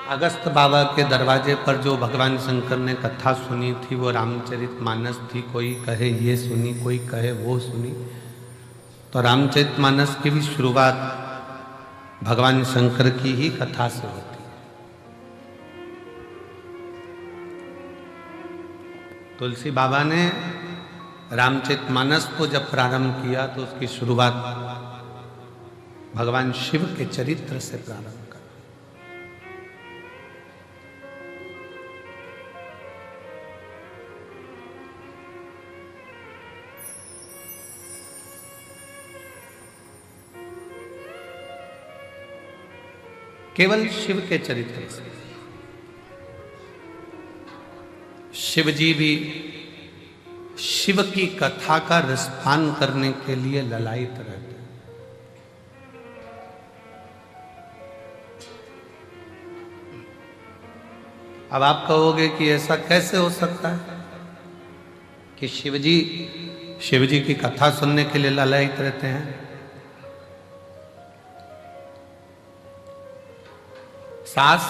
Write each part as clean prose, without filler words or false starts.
अगस्त बाबा के दरवाजे पर जो भगवान शंकर ने कथा सुनी थी वो रामचरितमानस थी। कोई कहे ये सुनी, कोई कहे वो सुनी। तो रामचरितमानस की भी शुरुआत भगवान शंकर की ही कथा से होती है। तुलसी बाबा ने रामचरितमानस को जब प्रारंभ किया तो उसकी शुरुआत भगवान शिव के चरित्र से प्रारंभ कर। केवल शिव के चरित्र से। शिव जी भी शिव की कथा का रसपान करने के लिए ललायित रहते हैं। अब आप कहोगे कि ऐसा कैसे हो सकता है कि शिव जी की कथा सुनने के लिए ललायित रहते हैं। सास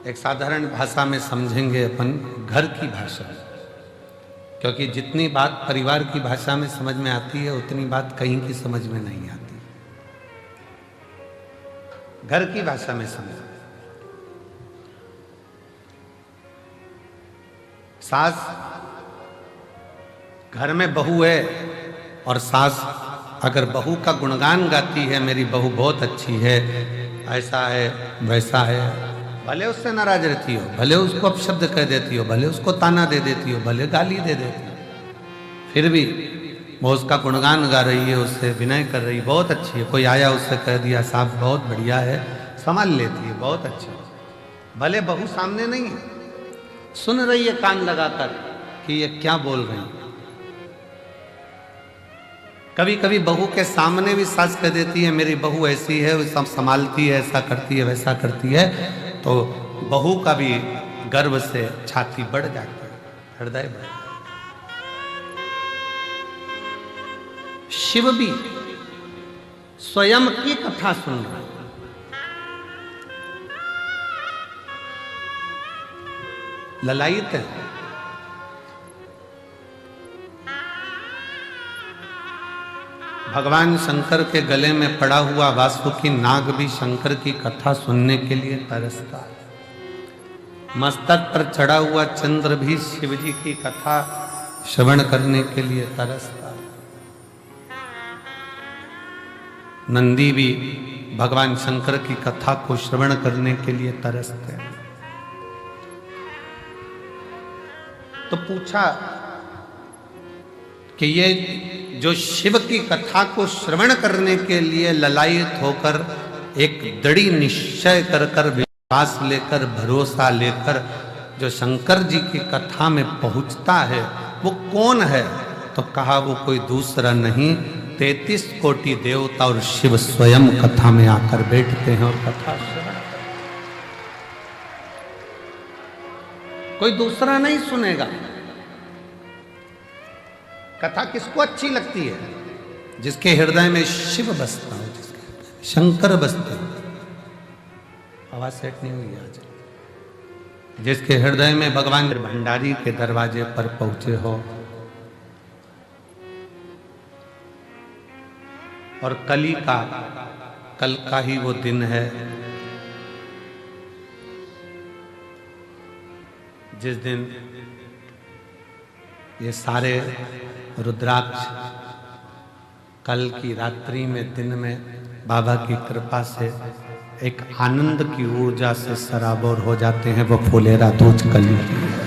एक साधारण भाषा में समझेंगे अपन, घर की भाषा, क्योंकि जितनी बात परिवार की भाषा में समझ में आती है उतनी बात कहीं की समझ में नहीं आती। घर की भाषा में समझ। सास घर में बहू है और सास अगर बहू का गुणगान गाती है, मेरी बहू बहुत अच्छी है, ऐसा है वैसा है, भले उससे नाराज रहती हो, भले उसको अपशब्द कह देती हो, भले उसको ताना दे देती हो, भले गाली दे देती हो, फिर भी वो उसका गुणगान गा रही है, उससे विनय कर रही, बहुत अच्छी है। कोई आया उससे कह दिया साहब बहुत बढ़िया है, संभाल लेती है, बहुत अच्छी है। भले बहू सामने नहीं है, सुन रही है कान लगाकर कि ये क्या बोल रही है। कभी कभी बहू के सामने भी सास कह देती है मेरी बहू ऐसी है, वो सब संभालती है, ऐसा करती है वैसा करती है, तो बहू का भी गर्व से छाती बढ़ जाती है, हृदय बढ़। शिव भी स्वयं की कथा सुन रहे हैं। ललायित है। भगवान शंकर के गले में पड़ा हुआ वासुकी नाग भी शंकर की कथा सुनने के लिए तरसता है। मस्तक पर चढ़ा हुआ चंद्र भी शिव जी की कथा श्रवण करने के लिए तरसता है। नंदी भी भगवान शंकर की कथा को श्रवण करने के लिए तरसते हैं। तो पूछा कि ये जो शिव की कथा को श्रवण करने के लिए ललायित होकर एक दृढ़ निश्चय कर विश्वास लेकर भरोसा लेकर जो शंकर जी की कथा में पहुंचता है वो कौन है? तो कहा वो कोई दूसरा नहीं, 33 कोटि देवता और शिव स्वयं कथा में आकर बैठते हैं और कथा श्रवण। कोई दूसरा नहीं सुनेगा। कथा किसको अच्छी लगती है? जिसके हृदय में शिव बसता हो, जिसके शंकर बसते हो। आवाज सेट नहीं हुई आज। जिसके हृदय में भगवान भंडारी के दरवाजे पर पहुंचे हो और कल का ही वो दिन है जिस दिन ये सारे रुद्राक्ष कल की रात्रि में दिन में बाबा की कृपा से एक आनंद की ऊर्जा से सराबोर हो जाते हैं। वो फुलेरा दूज कली की है।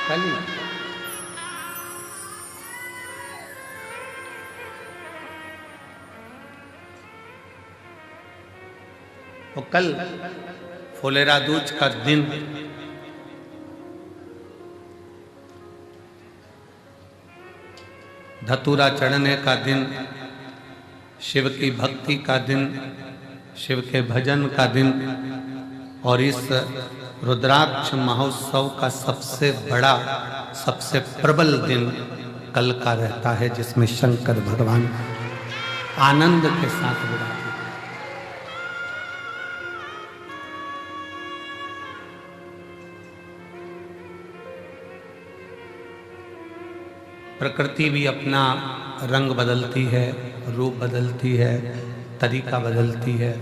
कली वो कल फुलेरा दूज का दिन धतूरा चढ़ने का दिन, शिव की भक्ति का दिन, शिव के भजन का दिन और इस रुद्राक्ष महोत्सव का सबसे बड़ा सबसे प्रबल दिन कल का रहता है, जिसमें शंकर भगवान आनंद के साथ विराजित। प्रकृति भी अपना रंग बदलती है, रूप बदलती है, तरीका बदलती है,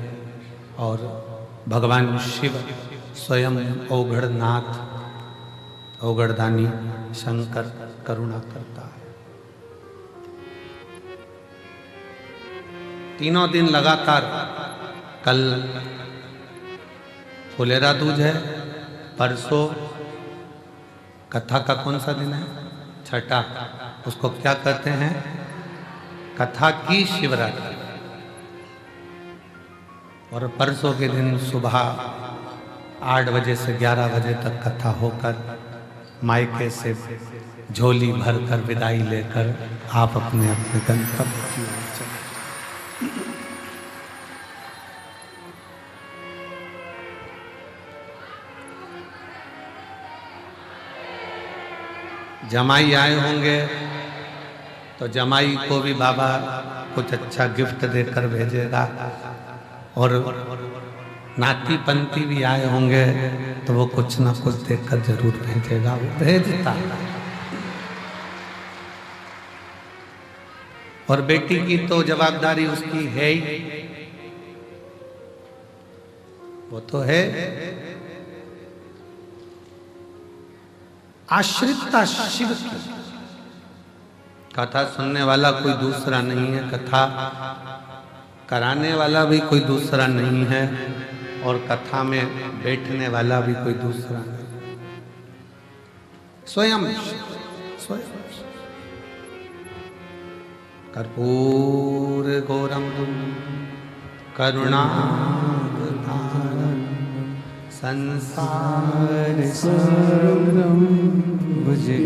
और भगवान शिव स्वयं औघड़नाथ, औघड़दानी शंकर करुणा करता है। तीनों दिन लगातार, कल फुलेरा दूज है, परसों कथा का कौन सा दिन है? छठा। उसको क्या कहते हैं? कथा की शिवरात्रि। और परसों के दिन सुबह 8 बजे से 11 बजे तक कथा होकर मायके से झोली भरकर विदाई लेकर आप अपने अपने गंतव्य की ओर चले। जमाई आए होंगे तो जमाई को भी बाबा कुछ अच्छा गिफ्ट देकर भेजेगा, और नाती पंती भी आए होंगे तो वो कुछ ना कुछ देकर जरूर भेजेगा, वो भेजता। और बेटी की तो जवाबदारी उसकी है ही, वो तो है। आश्रितता शिव की। कथा सुनने वाला कोई दूसरा नहीं है, कथा कराने वाला भी कोई दूसरा नहीं है, और कथा में बैठने वाला भी कोई दूसरा नहीं, स्वयं स्वयं। कर्पूर गौरम करुणावतारम संसार सारम भुजगेन्द्रहारम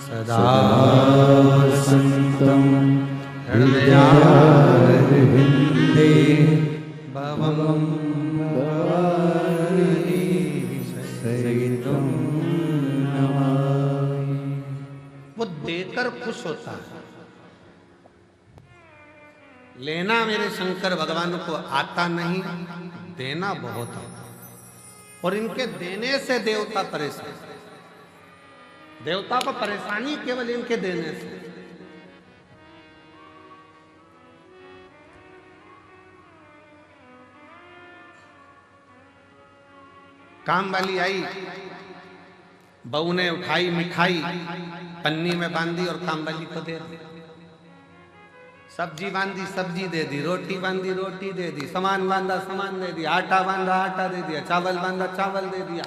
सदा संतम हृदयारविंदे भवं भवानी सहितं नमामि। वो देकर खुश होता है। लेना मेरे शंकर भगवान को आता नहीं, देना बहुत आता। और इनके देने से देवता परेशान, देवता को परेशानी केवल इनके देने से। काम वाली आई, बहू ने उठाई मिठाई, पन्नी में बांधी और काम वाली को दे दी। सब्जी बांधी सब्जी दे दी, रोटी बांधी रोटी दे दी, सामान बांधा सामान दे दिया, आटा बांधा आटा दे दिया, चावल बांधा चावल दे दिया।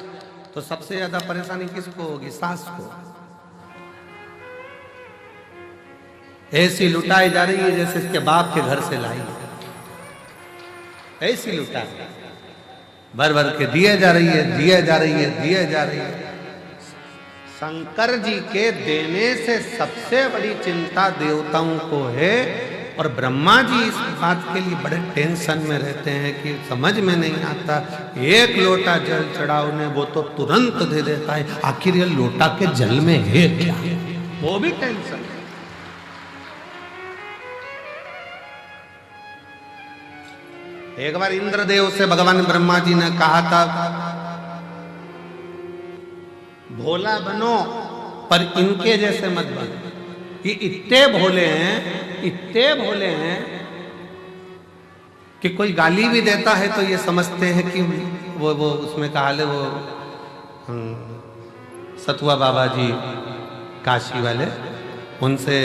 तो सबसे ज्यादा परेशानी किसको होगी? सास को। ऐसी लुटाई जा रही है जैसे इसके बाप के घर से लाई, ऐसी लुटाई भर भर के दिए जा रही है, दिए जा रही है, दिए जा रही है। शंकर जी के देने से सबसे बड़ी चिंता देवताओं को है, और ब्रह्मा जी इस बात के लिए बड़े टेंशन में रहते हैं कि समझ में नहीं आता। एक लोटा जल चढ़ाओ ने वो तो तुरंत दे देता है, आखिर ये लोटा के जल में है क्या? वो भी टेंशन है। एक बार इंद्रदेव से भगवान ब्रह्मा जी ने कहा था, भोला बनो पर इनके जैसे मत बनो। ये इतने भोले हैं, इतने भोले हैं कि कोई गाली भी देता है तो ये समझते हैं कि वो उसमें कहा ले वो सतुआ बाबा जी काशी वाले, उनसे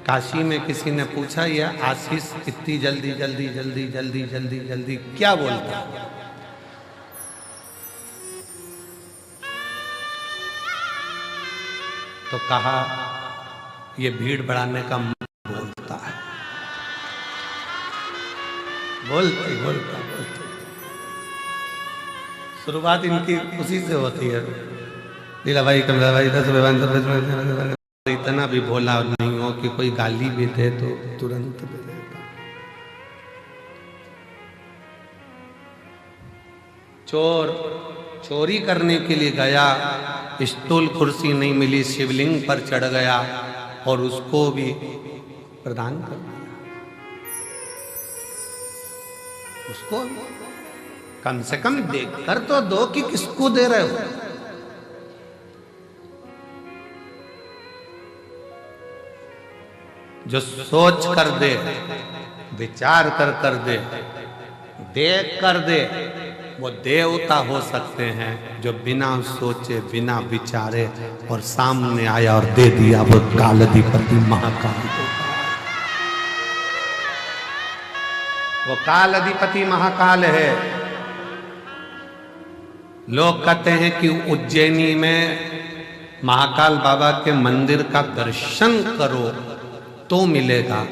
काशी में किसी ने पूछा, ये आशीष इतनी जल्दी जल्दी जल्दी जल्दी जल्दी जल्दी क्या बोलता है? तो कहा ये भीड़ बढ़ाने का बोलता है। बोलते बोलता बोलते शुरुआत इनकी उसी से होती है। लीला भाई कमला भाई इतना भी भोला नहीं हो कि कोई गाली भी दे तो तुरंत दे देगा। चोर चोरी करने के लिए गया, स्टूल कुर्सी नहीं मिली, शिवलिंग पर चढ़ गया और उसको भी प्रदान कर दिया। उसको कम से कम देखकर तो दो कि किसको दे रहे हो। जो सोच कर दे, विचार कर दे, देख कर दे, वो देवता हो सकते हैं। जो बिना सोचे बिना विचारे और सामने आया और दे दिया, वो कालाधिपति महाकाल। वो कालाधिपति महाकाल है। लोग कहते हैं कि उज्जैनी में महाकाल बाबा के मंदिर का दर्शन करो तो मिलेगा।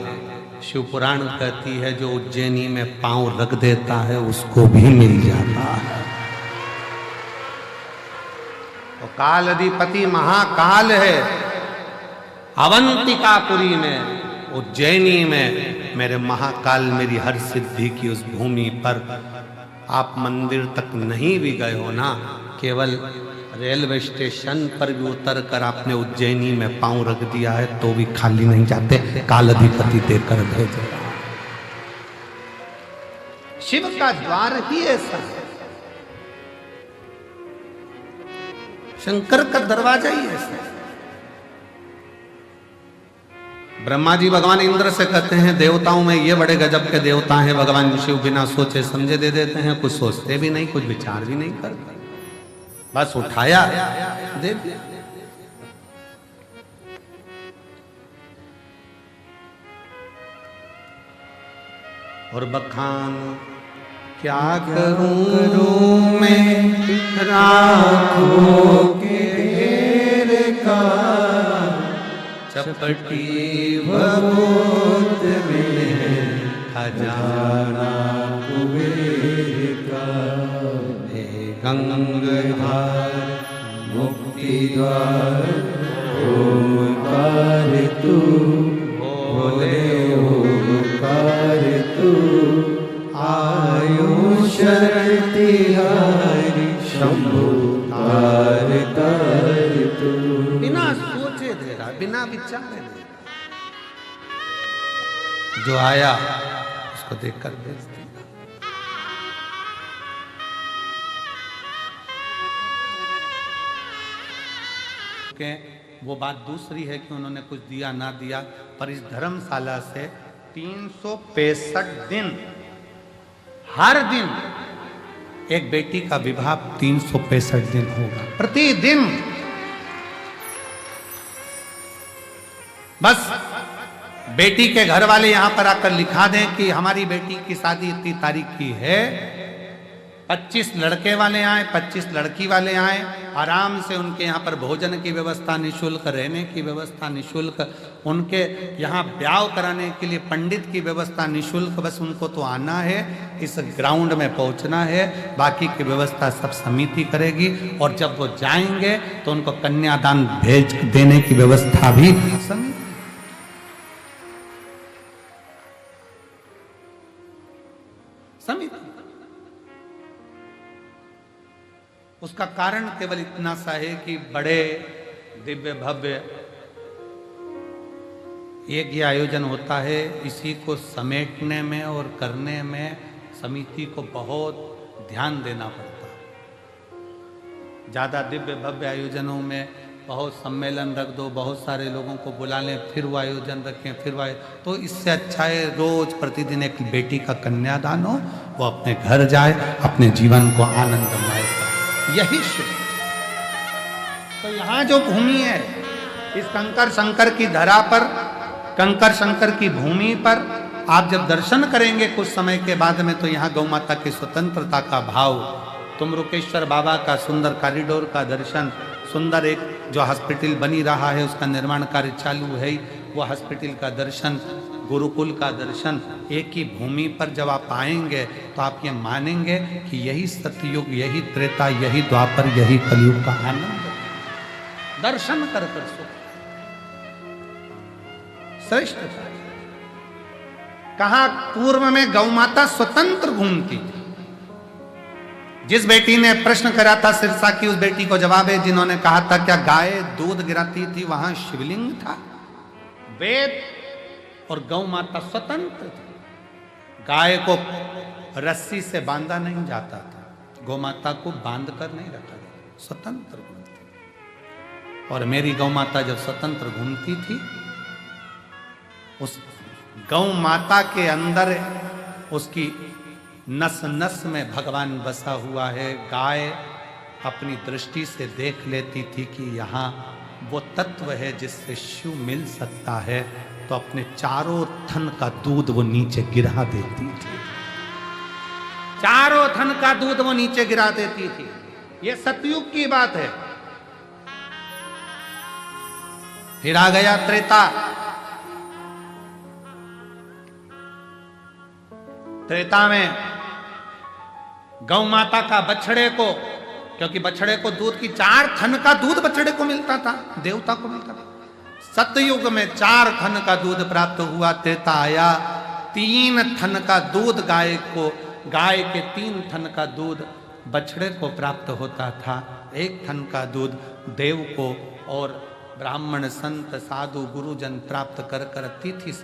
शिव पुराण कहती है जो उज्जैनी में पांव रख देता है उसको भी मिल जाता है। तो कालाधिपति महाकाल है। अवंतिकापुरी में, उज्जैनी में मेरे महाकाल मेरी हर सिद्धि की उस भूमि पर आप मंदिर तक नहीं भी गए हो ना, केवल रेलवे स्टेशन पर भी उतर कर आपने उज्जैनी में पांव रख दिया है तो भी खाली नहीं जाते, कालाधिपति देकर भेजेगा। शिव का द्वार ही ऐसा है, शंकर का दरवाजा ही ऐसा है। ब्रह्मा जी भगवान इंद्र से कहते हैं देवताओं में ये बड़े गजब के देवता हैं। भगवान शिव बिना सोचे समझे दे देते हैं, कुछ सोचते भी नहीं, कुछ विचार भी नहीं करते, बस उठाया दे दिया। और बखान क्या करूं मैं राखों के घेर का, चपटी बहुत में खजाना कुबेर का। हे गंगाधार मुक्ति द्वार ओंकार तू, बोले ओंकार तू, आयु शरण तिहारी शंभु तार तार तू। बिना सोचे दे रहा, बिना विचारे दे रहा, जो आया उसको देखकर भेज दिया। वो बात दूसरी है कि उन्होंने कुछ दिया ना दिया, पर इस धर्मशाला से 365 दिन, हर दिन एक बेटी का विवाह 365 दिन होगा, प्रतिदिन। बस बेटी के घर वाले यहां पर आकर लिखा दें कि हमारी बेटी की शादी इतनी तारीख की है, 25 लड़के वाले आए, 25 लड़की वाले आए, आराम से उनके यहाँ पर भोजन की व्यवस्था निःशुल्क, रहने की व्यवस्था निःशुल्क, उनके यहाँ ब्याह कराने के लिए पंडित की व्यवस्था निःशुल्क। बस उनको तो आना है, इस ग्राउंड में पहुँचना है, बाकी की व्यवस्था सब समिति करेगी। और जब वो जाएंगे तो उनको कन्यादान भेज देने की व्यवस्था भी समिति। उसका कारण केवल इतना सा है कि बड़े दिव्य भव्य एक ये आयोजन होता है, इसी को समेटने में और करने में समिति को बहुत ध्यान देना पड़ता है। ज़्यादा दिव्य भव्य आयोजनों में बहुत सम्मेलन रख दो, बहुत सारे लोगों को बुला लें, फिर वो आयोजन रखें, फिर वो तो इससे अच्छा है रोज प्रतिदिन एक बेटी का कन्यादान हो, वो अपने घर जाए, अपने जीवन को आनंदमय करे, यही शिव। तो यहाँ जो भूमि है, इस कंकर शंकर की धरा पर, कंकर शंकर की भूमि पर आप जब दर्शन करेंगे कुछ समय के बाद में, तो यहाँ गौ माता की स्वतंत्रता का भाव, तुमरुकेश्वर बाबा का सुंदर कॉरिडोर का दर्शन, सुंदर एक जो हॉस्पिटल बनी रहा है उसका निर्माण कार्य चालू है, वो हॉस्पिटल का दर्शन, गुरुकुल का दर्शन, एक ही भूमि पर जब आप आएंगे तो आप ये मानेंगे कि यही सतयुग, यही त्रेता, यही द्वापर, यही कलयुग का आनंद दर्शन कर कर सुख श्रेष्ठ। कहा पूर्व में गौ माता स्वतंत्र घूमती थी। जिस बेटी ने प्रश्न करा था सिरसा की, उस बेटी को जवाब है जिन्होंने कहा था क्या गाय दूध गिराती थी वहां शिवलिंग था। वेद और गौ माता स्वतंत्र थी। गाय को रस्सी से बांधा नहीं जाता था, गौ माता को बांध कर नहीं रखा गया, स्वतंत्र घूमती। और मेरी गौ माता जब स्वतंत्र घूमती थी उस गौ माता के अंदर उसकी नस नस में भगवान बसा हुआ है। गाय अपनी दृष्टि से देख लेती थी कि यहाँ वो तत्व है जिससे शिव मिल सकता है, तो अपने चारों थन का दूध वो नीचे गिरा देती थी। चारों थन का दूध वो नीचे गिरा देती थी। ये सतयुग की बात है। फिर आ गया त्रेता। त्रेता में गौ माता का बछड़े को, क्योंकि बछड़े को दूध की 4 थन का दूध बछड़े को मिलता था, देवता को मिलता था। सतयुग में 4 थन का दूध प्राप्त हुआ। त्रेता आया, 3 थन का दूध गाय को, गाय के 3 थन का दूध बछड़े को प्राप्त होता था। 1 थन का दूध देव को और ब्राह्मण संत साधु गुरुजन प्राप्त कर तिथि